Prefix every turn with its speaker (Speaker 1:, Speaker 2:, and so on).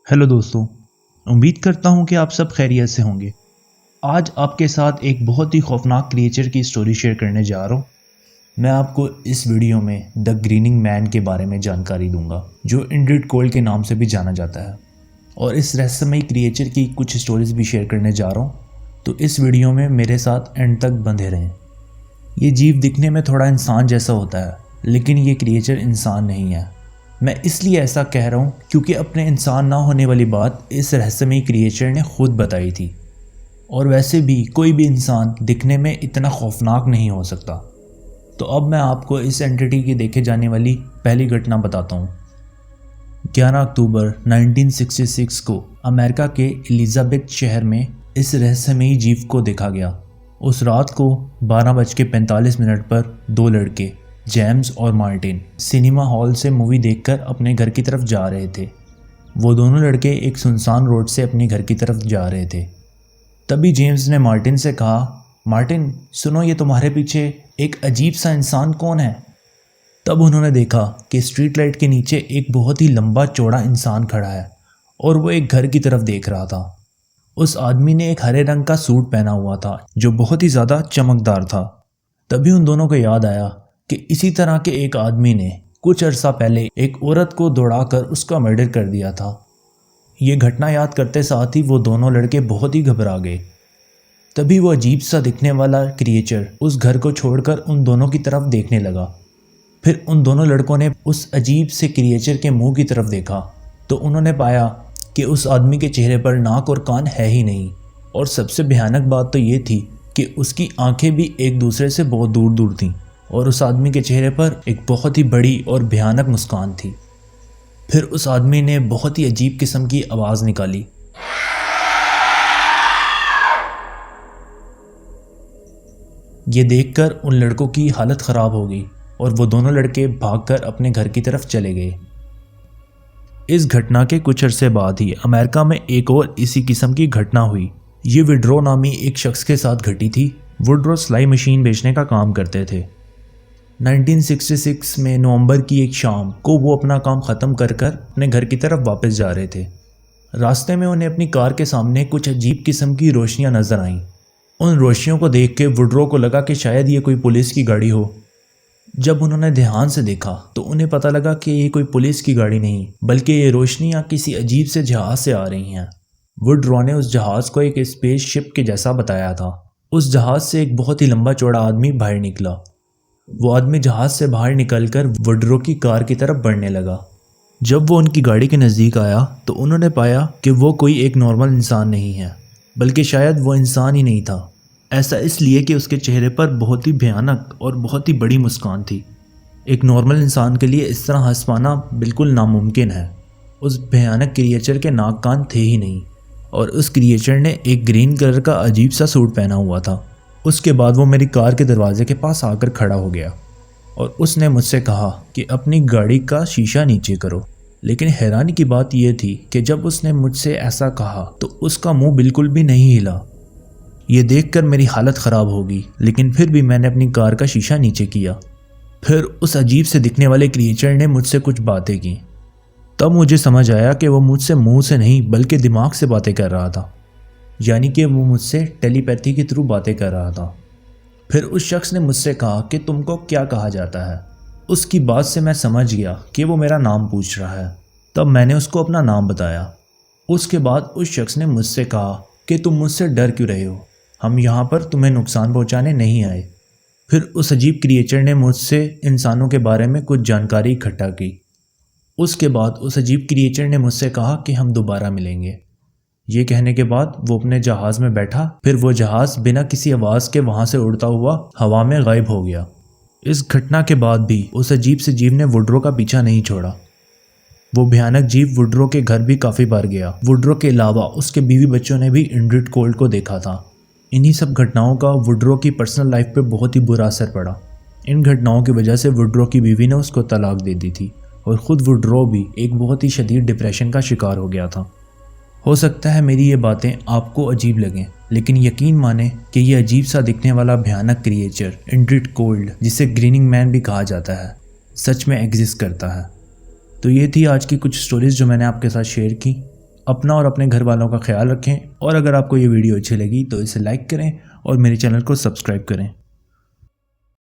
Speaker 1: Hello दोस्तों। उम्मीद करता हूँ कि आप सब खैरियत से होंगे। आज आपके साथ एक बहुत ही खौफनाक क्रिएचर की स्टोरी शेयर करने जा रहा हूँ। मैं आपको इस वीडियो में द ग्रीनिंग मैन के बारे में जानकारी दूंगा, जो इंड्रिड कोल्ड के नाम से भी जाना जाता है, और इस रहस्यमयी क्रिएचर की कुछ स्टोरीज भी शेयर करने जा रहा हूँ। तो इस वीडियो में मेरे साथ एंड तक बंधे रहें। ये जीव दिखने में थोड़ा इंसान जैसा होता है, लेकिन ये क्रिएचर इंसान नहीं है। मैं इसलिए ऐसा कह रहा हूँ क्योंकि अपने इंसान ना होने वाली बात इस रहस्यमयी क्रिएचर ने खुद बताई थी। और वैसे भी कोई भी इंसान दिखने में इतना खौफनाक नहीं हो सकता। तो अब मैं आपको इस एंटिटी की देखे जाने वाली पहली घटना बताता हूँ। 11 अक्टूबर 1966 को अमेरिका के एलिजाबेथ शहर में इस रहस्यमयी जीव को देखा गया। उस रात को 12:45 पर दो लड़के जेम्स और मार्टिन सिनेमा हॉल से मूवी देखकर अपने घर की तरफ जा रहे थे। वो दोनों लड़के एक सुनसान रोड से अपने घर की तरफ जा रहे थे। तभी जेम्स ने मार्टिन से कहा, मार्टिन सुनो, ये तुम्हारे पीछे एक अजीब सा इंसान कौन है? तब उन्होंने देखा कि स्ट्रीट लाइट के नीचे एक बहुत ही लंबा चौड़ा इंसान खड़ा है और वो एक घर की तरफ देख रहा था। उस आदमी ने एक हरे रंग का सूट पहना हुआ था जो बहुत ही ज़्यादा चमकदार था। तभी उन दोनों को याद आया कि इसी तरह के एक आदमी ने कुछ अर्सा पहले एक औरत को दौड़ाकर उसका मर्डर कर दिया था। ये घटना याद करते साथ ही वो दोनों लड़के बहुत ही घबरा गए। तभी वो अजीब सा दिखने वाला क्रिएचर उस घर को छोड़कर उन दोनों की तरफ देखने लगा। फिर उन दोनों लड़कों ने उस अजीब से क्रिएचर के मुंह की तरफ देखा तो उन्होंने पाया कि उस आदमी के चेहरे पर नाक और कान है ही नहीं। और सबसे भयानक बात तो ये थी कि उसकी आंखें भी एक दूसरे से बहुत दूर दूर थीं और उस आदमी के चेहरे पर एक बहुत ही बड़ी और भयानक मुस्कान थी। फिर उस आदमी ने बहुत ही अजीब किस्म की आवाज़ निकाली। ये देखकर उन लड़कों की हालत ख़राब हो गई और वो दोनों लड़के भागकर अपने घर की तरफ चले गए। इस घटना के कुछ अरसे बाद ही अमेरिका में एक और इसी किस्म की घटना हुई। ये वुडरो नामी एक शख्स के साथ घटी थी। वुडरो सिलाई मशीन बेचने का काम करते थे। 1966 में नवंबर की एक शाम को वो अपना काम ख़त्म कर अपने घर की तरफ वापस जा रहे थे। रास्ते में उन्हें अपनी कार के सामने कुछ अजीब किस्म की रोशनियां नजर आईं। उन रोशनियों को देख के वुडरो को लगा कि शायद ये कोई पुलिस की गाड़ी हो। जब उन्होंने ध्यान से देखा तो उन्हें पता लगा कि ये कोई पुलिस की गाड़ी नहीं, बल्कि ये रोशनियां किसी अजीब से जहाज़ से आ रही हैं। वुडरो ने उस जहाज़ को एक स्पेसशिप के जैसा बताया था। उस जहाज़ से एक बहुत ही लंबा चौड़ा आदमी बाहर निकला। वो आदमी जहाज़ से बाहर निकलकर वुडरो की कार की तरफ बढ़ने लगा। जब वो उनकी गाड़ी के नज़दीक आया तो उन्होंने पाया कि वो कोई एक नॉर्मल इंसान नहीं है, बल्कि शायद वो इंसान ही नहीं था। ऐसा इसलिए कि उसके चेहरे पर बहुत ही भयानक और बहुत ही बड़ी मुस्कान थी। एक नॉर्मल इंसान के लिए इस तरह हंस पाना बिल्कुल नामुमकिन है। उस भयानक क्रिएचर के नाक कान थे ही नहीं और उस क्रिएचर ने एक ग्रीन कलर का अजीब सा सूट पहना हुआ था। उसके बाद वो मेरी कार के दरवाजे के पास आकर खड़ा हो गया और उसने मुझसे कहा कि अपनी गाड़ी का शीशा नीचे करो। लेकिन हैरानी की बात यह थी कि जब उसने मुझसे ऐसा कहा तो उसका मुंह बिल्कुल भी नहीं हिला। ये देखकर मेरी हालत ख़राब हो गई, लेकिन फिर भी मैंने अपनी कार का शीशा नीचे किया। फिर उस अजीब से दिखने वाले क्रिएचर ने मुझसे कुछ बातें की। तब मुझे समझ आया कि वो मुझसे मुंह से नहीं बल्कि दिमाग से बातें कर रहा था, यानी कि वो मुझसे टेलीपैथी के थ्रू बातें कर रहा था। फिर उस शख्स ने मुझसे कहा कि तुमको क्या कहा जाता है। उसकी बात से मैं समझ गया कि वो मेरा नाम पूछ रहा है। तब मैंने उसको अपना नाम बताया। उसके बाद उस शख्स ने मुझसे कहा कि तुम मुझसे डर क्यों रहे हो, हम यहाँ पर तुम्हें नुकसान पहुँचाने नहीं आए। फिर उस अजीब क्रिएचर ने मुझसे इंसानों के बारे में कुछ जानकारी इकट्ठा की। उसके बाद उस अजीब क्रिएचर ने मुझसे कहा कि हम दोबारा मिलेंगे। ये कहने के बाद वो अपने जहाज़ में बैठा। फिर वो जहाज़ बिना किसी आवाज़ के वहाँ से उड़ता हुआ हवा में गायब हो गया। इस घटना के बाद भी उस अजीब से जीव ने वुडरो का पीछा नहीं छोड़ा। वो भयानक जीव वुडरो के घर भी काफ़ी बार गया। वुडरो के अलावा उसके बीवी बच्चों ने भी इंड्रिड कोल्ड को देखा था। इन्हीं सब घटनाओं का वुडरो की पर्सनल लाइफ पे बहुत ही बुरा असर पड़ा। इन घटनाओं की वजह से वुडरो की बीवी ने उसको तलाक दे दी थी और ख़ुद वुडरो भी एक बहुत ही शदीद डिप्रेशन का शिकार हो गया था। हो सकता है मेरी ये बातें आपको अजीब लगें, लेकिन यकीन माने कि ये अजीब सा दिखने वाला भयानक क्रिएचर इंड्रिड कोल्ड, जिसे ग्रीनिंग मैन भी कहा जाता है, सच में एग्जिस्ट करता है। तो ये थी आज की कुछ स्टोरीज़ जो मैंने आपके साथ शेयर की। अपना और अपने घर वालों का ख्याल रखें और अगर आपको ये वीडियो अच्छी लगी तो इसे लाइक करें और मेरे चैनल को सब्सक्राइब करें।